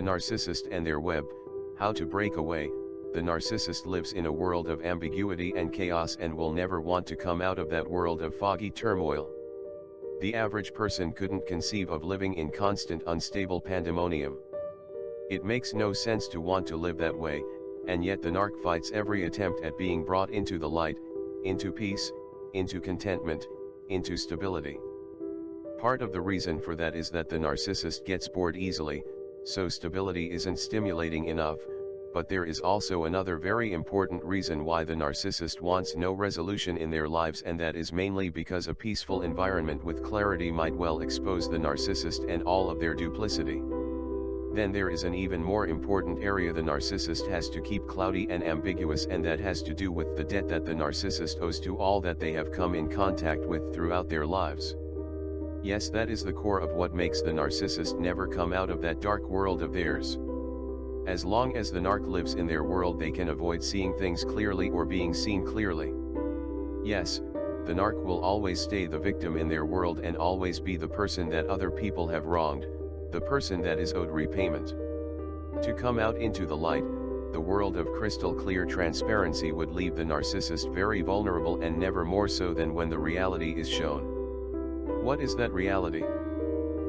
The Narcissist and Their Web, How to Break Away. The narcissist lives in a world of ambiguity and chaos and will never want to come out of that world of foggy turmoil. The average person couldn't conceive of living in constant unstable pandemonium. It makes no sense to want to live that way, and yet the narc fights every attempt at being brought into the light, into peace, into contentment, into stability. Part of the reason for that is that the narcissist gets bored easily, so stability isn't stimulating enough, but there is also another very important reason why the narcissist wants no resolution in their lives, and that is mainly because a peaceful environment with clarity might well expose the narcissist and all of their duplicity. Then there is an even more important area the narcissist has to keep cloudy and ambiguous, and that has to do with the debt that the narcissist owes to all that they have come in contact with throughout their lives. Yes, that is the core of what makes the narcissist never come out of that dark world of theirs. As long as the narc lives in their world, they can avoid seeing things clearly or being seen clearly. Yes, the narc will always stay the victim in their world and always be the person that other people have wronged, the person that is owed repayment. To come out into the light, the world of crystal clear transparency would leave the narcissist very vulnerable, and never more so than when the reality is shown. What is that reality?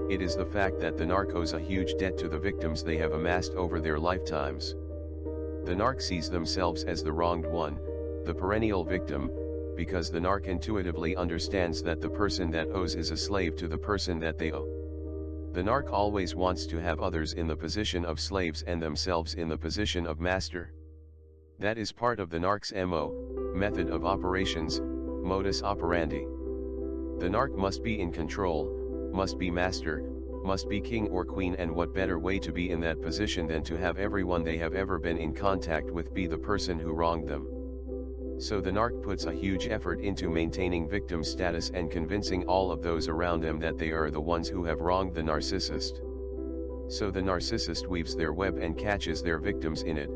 It is the fact that the narc owes a huge debt to the victims they have amassed over their lifetimes. The narc sees themselves as the wronged one, the perennial victim, because the narc intuitively understands that the person that owes is a slave to the person that they owe. The narc always wants to have others in the position of slaves and themselves in the position of master. That is part of the narc's MO, method of operations, modus operandi. The narc must be in control, must be master, must be king or queen, and what better way to be in that position than to have everyone they have ever been in contact with be the person who wronged them. So the narc puts a huge effort into maintaining victim status and convincing all of those around them that they are the ones who have wronged the narcissist. So the narcissist weaves their web and catches their victims in it,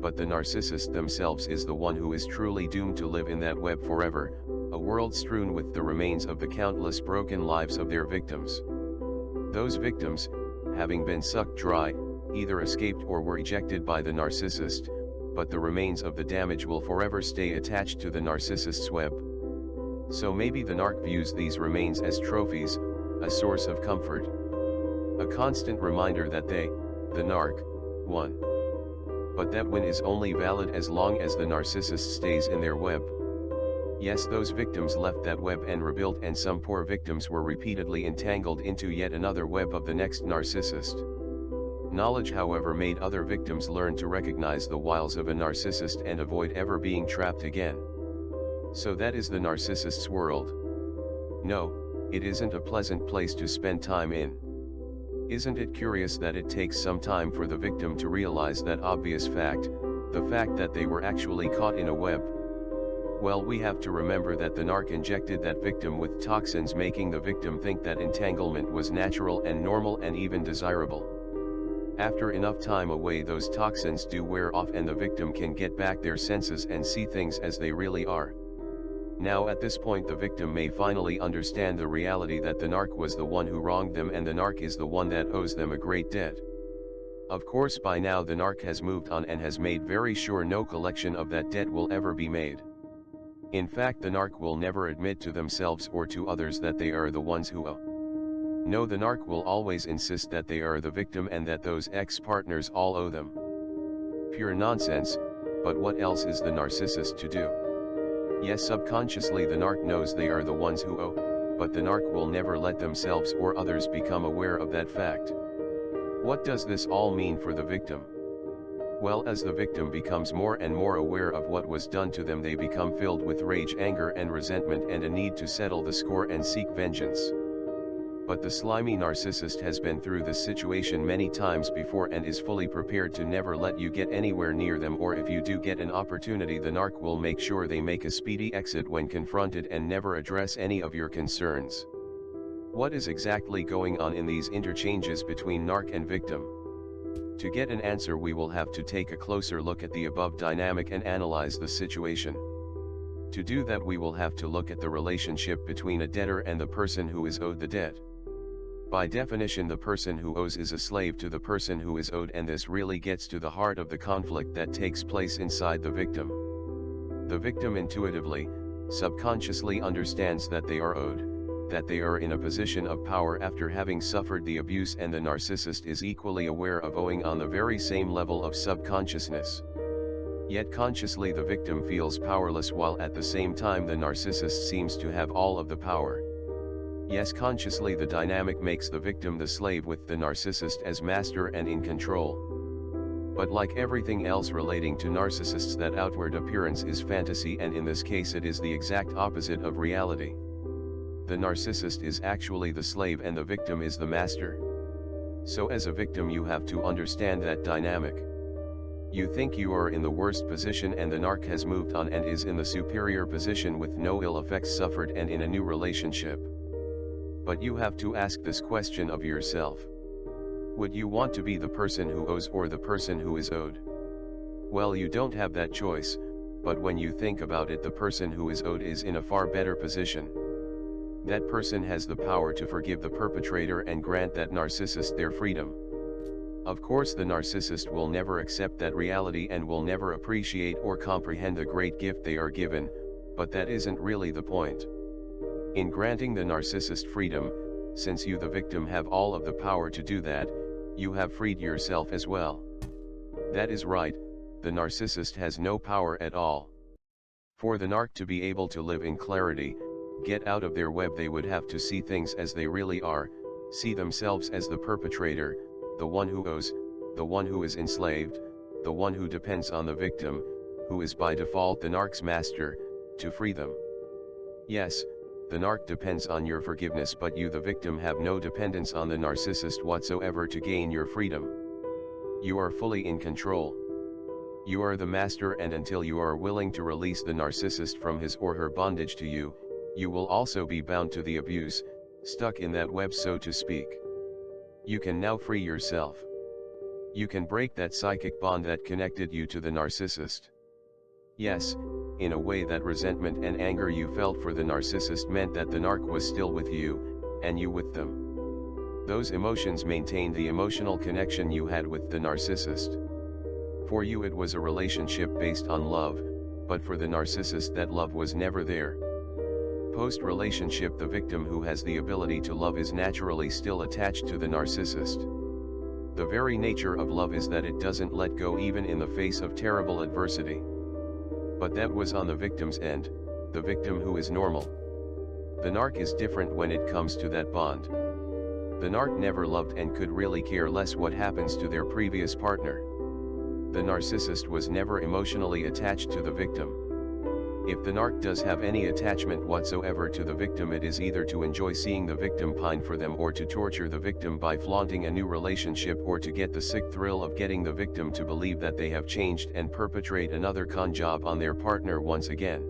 but the narcissist themselves is the one who is truly doomed to live in that web forever, a world strewn with the remains of the countless broken lives of their victims. Those victims, having been sucked dry, either escaped or were ejected by the narcissist, but the remains of the damage will forever stay attached to the narcissist's web. So maybe the narc views these remains as trophies, a source of comfort. A constant reminder that they, the narc, won. But that win is only valid as long as the narcissist stays in their web. Yes, those victims left that web and rebuilt, and some poor victims were repeatedly entangled into yet another web of the next narcissist. Knowledge, however, made other victims learn to recognize the wiles of a narcissist and avoid ever being trapped again. So that is the narcissist's world. No, it isn't a pleasant place to spend time in. Isn't it curious that it takes some time for the victim to realize that obvious fact, the fact that they were actually caught in a web? Well, we have to remember that the narc injected that victim with toxins, making the victim think that entanglement was natural and normal and even desirable. After enough time away, those toxins do wear off and the victim can get back their senses and see things as they really are. Now at this point the victim may finally understand the reality that the narc was the one who wronged them, and the narc is the one that owes them a great debt. Of course, by now the narc has moved on and has made very sure no collection of that debt will ever be made. In fact, the narc will never admit to themselves or to others that they are the ones who owe. No, the narc will always insist that they are the victim and that those ex-partners all owe them. Pure nonsense, but what else is the narcissist to do? Yes, subconsciously the narc knows they are the ones who owe, but the narc will never let themselves or others become aware of that fact. What does this all mean for the victim? Well, as the victim becomes more and more aware of what was done to them, they become filled with rage, anger and resentment, and a need to settle the score and seek vengeance. But the slimy narcissist has been through this situation many times before and is fully prepared to never let you get anywhere near them, or if you do get an opportunity, the narc will make sure they make a speedy exit when confronted and never address any of your concerns. What is exactly going on in these interchanges between narc and victim? To get an answer, we will have to take a closer look at the above dynamic and analyze the situation. To do that, we will have to look at the relationship between a debtor and the person who is owed the debt. By definition, the person who owes is a slave to the person who is owed, and this really gets to the heart of the conflict that takes place inside the victim. The victim intuitively, subconsciously understands that they are owed, that they are in a position of power after having suffered the abuse, and the narcissist is equally aware of owing on the very same level of subconsciousness. Yet consciously the victim feels powerless, while at the same time the narcissist seems to have all of the power. Yes, consciously the dynamic makes the victim the slave, with the narcissist as master and in control. But like everything else relating to narcissists, that outward appearance is fantasy, and in this case it is the exact opposite of reality. The narcissist is actually the slave and the victim is the master. So as a victim you have to understand that dynamic. You think you are in the worst position and the narc has moved on and is in the superior position with no ill effects suffered and in a new relationship. But you have to ask this question of yourself. Would you want to be the person who owes or the person who is owed? Well, you don't have that choice, but when you think about it, the person who is owed is in a far better position. That person has the power to forgive the perpetrator and grant that narcissist their freedom. Of course, the narcissist will never accept that reality and will never appreciate or comprehend the great gift they are given, but that isn't really the point. In granting the narcissist freedom, since you the victim have all of the power to do that, you have freed yourself as well. That is right, the narcissist has no power at all. For the narc to be able to live in clarity, get out of their web, they would have to see things as they really are, see themselves as the perpetrator, the one who owes, the one who is enslaved, the one who depends on the victim, who is by default the narc's master, to free them. Yes, the narc depends on your forgiveness, but you the victim have no dependence on the narcissist whatsoever to gain your freedom. You are fully in control. You are the master, and until you are willing to release the narcissist from his or her bondage to you, you will also be bound to the abuse, stuck in that web, so to speak. You can now free yourself. You can break that psychic bond that connected you to the narcissist. Yes, in a way that resentment and anger you felt for the narcissist meant that the narc was still with you, and you with them. Those emotions maintained the emotional connection you had with the narcissist. For you it was a relationship based on love, but for the narcissist that love was never there. Post-relationship, the victim who has the ability to love is naturally still attached to the narcissist. The very nature of love is that it doesn't let go even in the face of terrible adversity. But that was on the victim's end, the victim who is normal. The narc is different when it comes to that bond. The narc never loved and could really care less what happens to their previous partner. The narcissist was never emotionally attached to the victim. If the narc does have any attachment whatsoever to the victim, it is either to enjoy seeing the victim pine for them, or to torture the victim by flaunting a new relationship, or to get the sick thrill of getting the victim to believe that they have changed and perpetrate another con job on their partner once again.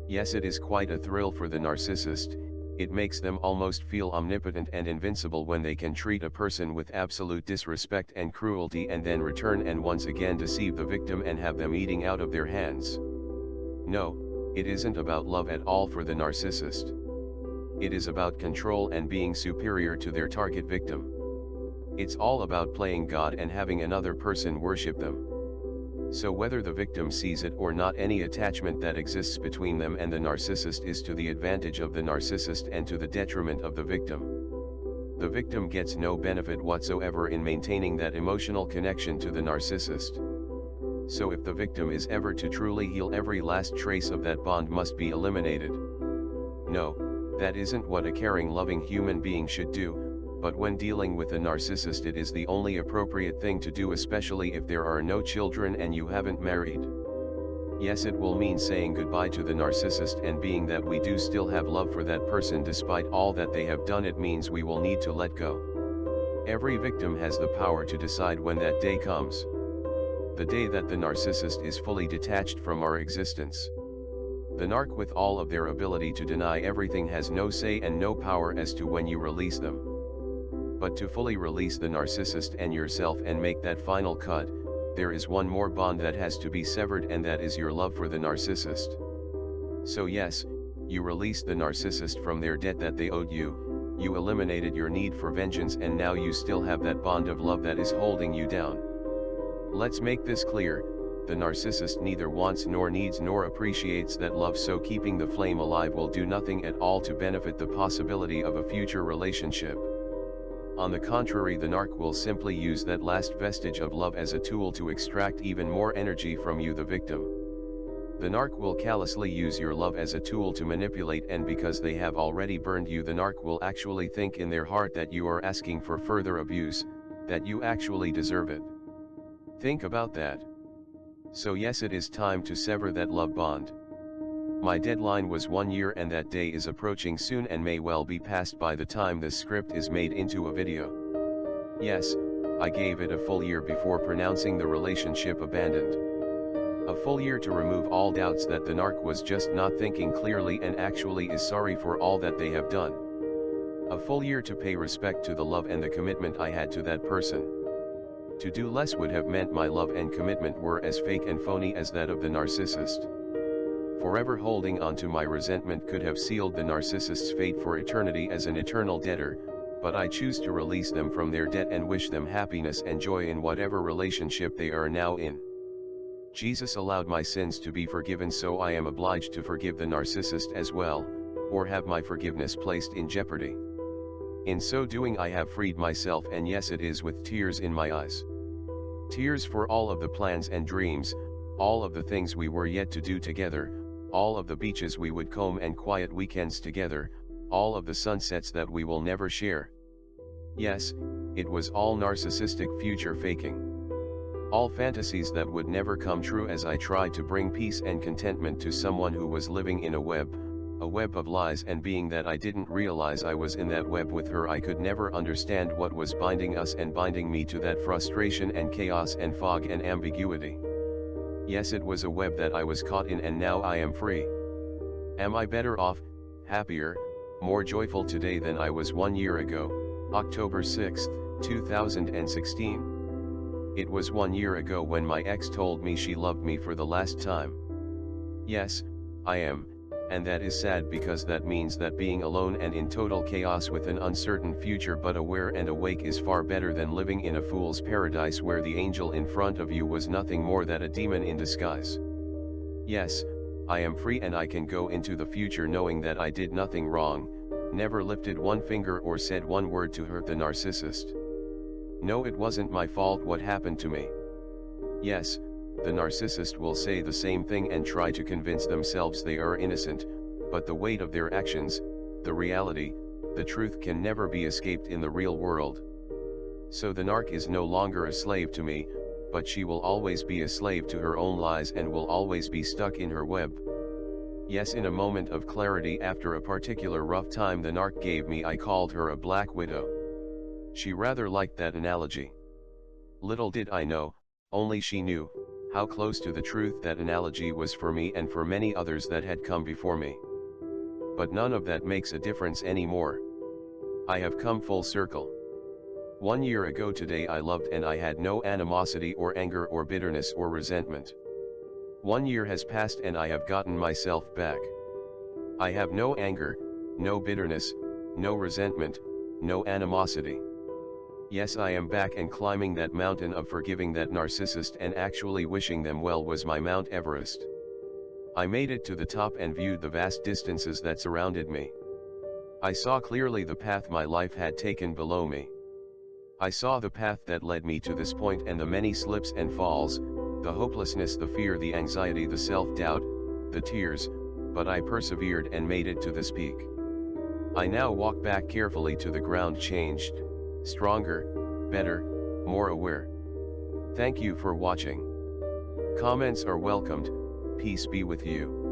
Yes, it is quite a thrill for the narcissist. It makes them almost feel omnipotent and invincible when they can treat a person with absolute disrespect and cruelty and then return and once again deceive the victim and have them eating out of their hands. No, it isn't about love at all for the narcissist. It is about control and being superior to their target victim. It's all about playing God and having another person worship them. So whether the victim sees it or not, any attachment that exists between them and the narcissist is to the advantage of the narcissist and to the detriment of the victim. The victim gets no benefit whatsoever in maintaining that emotional connection to the narcissist. So if the victim is ever to truly heal, every last trace of that bond must be eliminated. No, that isn't what a caring, loving human being should do, but when dealing with a narcissist it is the only appropriate thing to do, especially if there are no children and you haven't married. Yes, it will mean saying goodbye to the narcissist, and being that we do still have love for that person despite all that they have done, it means we will need to let go. Every victim has the power to decide when that day comes. The day that the narcissist is fully detached from our existence. The narc, with all of their ability to deny everything, has no say and no power as to when you release them. But to fully release the narcissist and yourself and make that final cut, there is one more bond that has to be severed, and that is your love for the narcissist. So yes, you release the narcissist from their debt that they owed you, you eliminated your need for vengeance, and now you still have that bond of love that is holding you down. Let's make this clear, the narcissist neither wants nor needs nor appreciates that love, so keeping the flame alive will do nothing at all to benefit the possibility of a future relationship. On the contrary, the narc will simply use that last vestige of love as a tool to extract even more energy from you, the victim. The narc will callously use your love as a tool to manipulate, and because they have already burned you, the narc will actually think in their heart that you are asking for further abuse, that you actually deserve it. Think about that. So yes, it is time to sever that love bond. My deadline was 1 year, and that day is approaching soon and may well be past by the time this script is made into a video. Yes, I gave it a full year before pronouncing the relationship abandoned. A full year to remove all doubts that the narc was just not thinking clearly and actually is sorry for all that they have done. A full year to pay respect to the love and the commitment I had to that person. To do less would have meant my love and commitment were as fake and phony as that of the narcissist. Forever holding on to my resentment could have sealed the narcissist's fate for eternity as an eternal debtor, but I choose to release them from their debt and wish them happiness and joy in whatever relationship they are now in. Jesus allowed my sins to be forgiven, so I am obliged to forgive the narcissist as well, or have my forgiveness placed in jeopardy. In so doing, I have freed myself, and yes, it is with tears in my eyes. Tears for all of the plans and dreams, all of the things we were yet to do together, all of the beaches we would comb and quiet weekends together, all of the sunsets that we will never share. Yes, it was all narcissistic future faking. All fantasies that would never come true as I tried to bring peace and contentment to someone who was living in a web of lies, and being that I didn't realize I was in that web with her, I could never understand what was binding us and binding me to that frustration and chaos and fog and ambiguity. Yes, it was a web that I was caught in, and now I am free. Am I better off, happier, more joyful today than I was 1 year ago, October 6, 2016? It was 1 year ago when my ex told me she loved me for the last time. Yes, I am, and that is sad, because that means that being alone and in total chaos with an uncertain future but aware and awake is far better than living in a fool's paradise where the angel in front of you was nothing more than a demon in disguise. Yes, I am free, and I can go into the future knowing that I did nothing wrong, never lifted one finger or said one word to hurt the narcissist. No, it wasn't my fault what happened to me. Yes, the narcissist will say the same thing and try to convince themselves they are innocent, but the weight of their actions, the reality, the truth can never be escaped in the real world. So the narc is no longer a slave to me, but she will always be a slave to her own lies and will always be stuck in her web. Yes, in a moment of clarity after a particular rough time the narc gave me, I called her a black widow. She rather liked that analogy. Little did I know, only she knew, how close to the truth that analogy was for me and for many others that had come before me. But none of that makes a difference anymore. I have come full circle. 1 year ago today I loved, and I had no animosity or anger or bitterness or resentment. 1 year has passed and I have gotten myself back. I have no anger, no bitterness, no resentment, no animosity. Yes, I am back, and climbing that mountain of forgiving that narcissist and actually wishing them well was my Mount Everest. I made it to the top and viewed the vast distances that surrounded me. I saw clearly the path my life had taken below me. I saw the path that led me to this point, and the many slips and falls, the hopelessness, the fear, the anxiety, the self-doubt, the tears, but I persevered and made it to this peak. I now walk back carefully to the ground, changed, stronger, better, more aware. Thank you for watching. Comments are welcomed. Peace be with you.